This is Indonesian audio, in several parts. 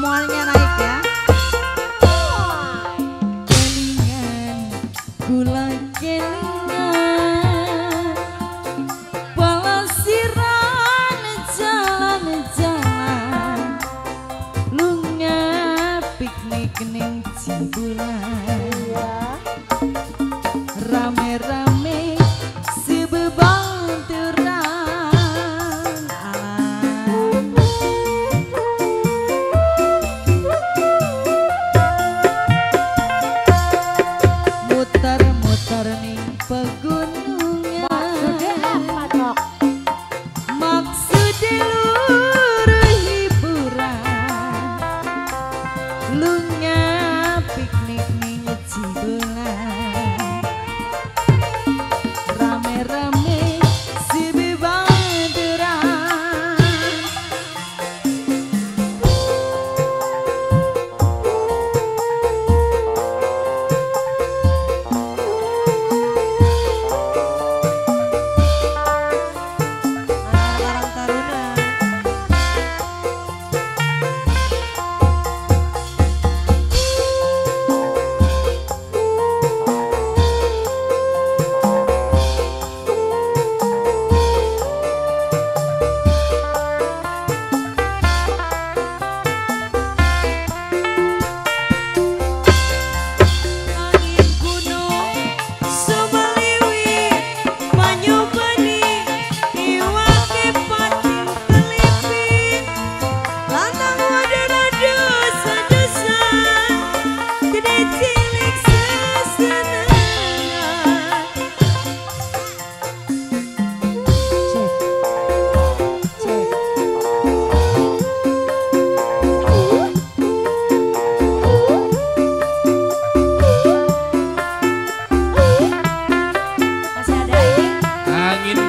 Semuanya naik ya. Kelingan gula kelingan palasiran jalan-jalan lunga piknik ning Cibulan rame-rame muter-muter ning pegunungan. Maksudnya apa dok? Maksudnya luruh hiburan lunga piknik ning Cibulan rame-rame si bebanderan.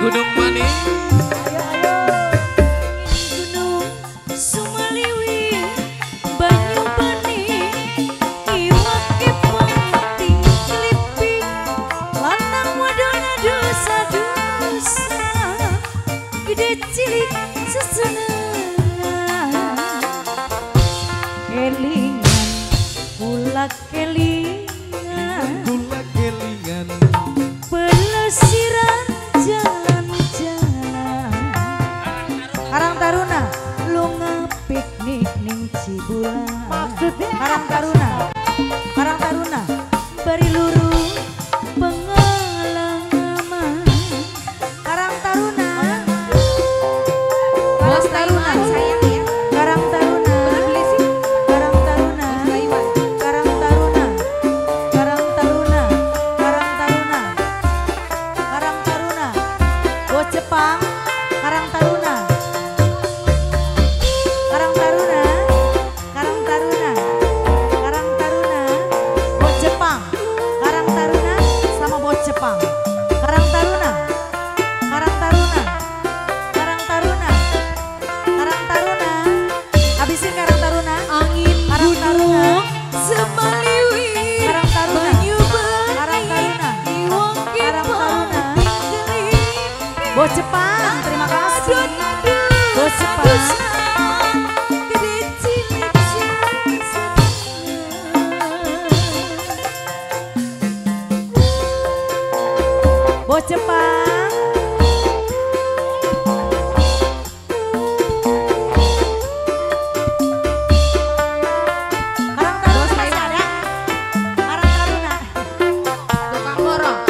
Gunung Manis. Gunung Sumaliwi Banyu Bani Iwake penting keliping lanang wadon dosa-dosa gede cilik sesenengan kelingan pula kelingan pelesiran jalan-jalan Karang Taruna lunga piknik ning Cibulan. Maksudnya Karang Taruna bari luru pengalaman Karang Taruna Bos Taruna sayang ya Karang Taruna Karang Taruna Karang Taruna Karang Taruna Karang Taruna Karang Taruna Bos Jepang Karang Taruna Karang Taruna Karang Taruna Karang Taruna Bos Jepang Karang Taruna sama Bos Jepang Karang Taruna Karang Taruna Karang Taruna Karang Taruna habisin Karang Taruna angin Karang Taruna Semaliwi Karang Taruna Banyu Bani Karang Taruna Karang Taruna Bos Jepang terima kasih Bos Jepang Bos Jepang Karang Taruna masih ada Karang Taruna tukang borong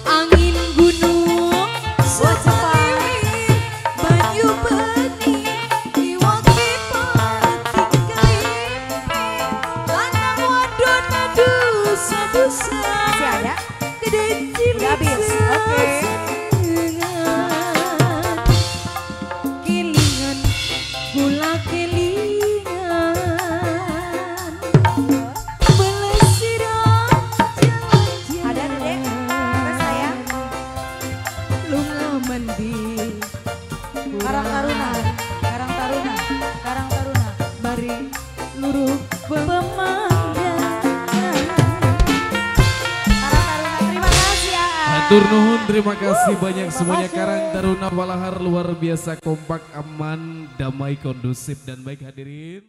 angin gunung Bos Jepang Banyu Bani Iwake penting keliping lanang wadon dosa-dosa masih ada udah habis, oke. Kelingan, gula kelingan, pelesiran jalan-jalan. Ada Dek, apa sayang? Lunga mandi, Karang Taruna, Karang Taruna, Karang Taruna, bari luruh pemandang. Hatur nuhun, terima kasih banyak semuanya. Karang Taruna Walahar luar biasa kompak, aman, damai, kondusif dan baik hadirin.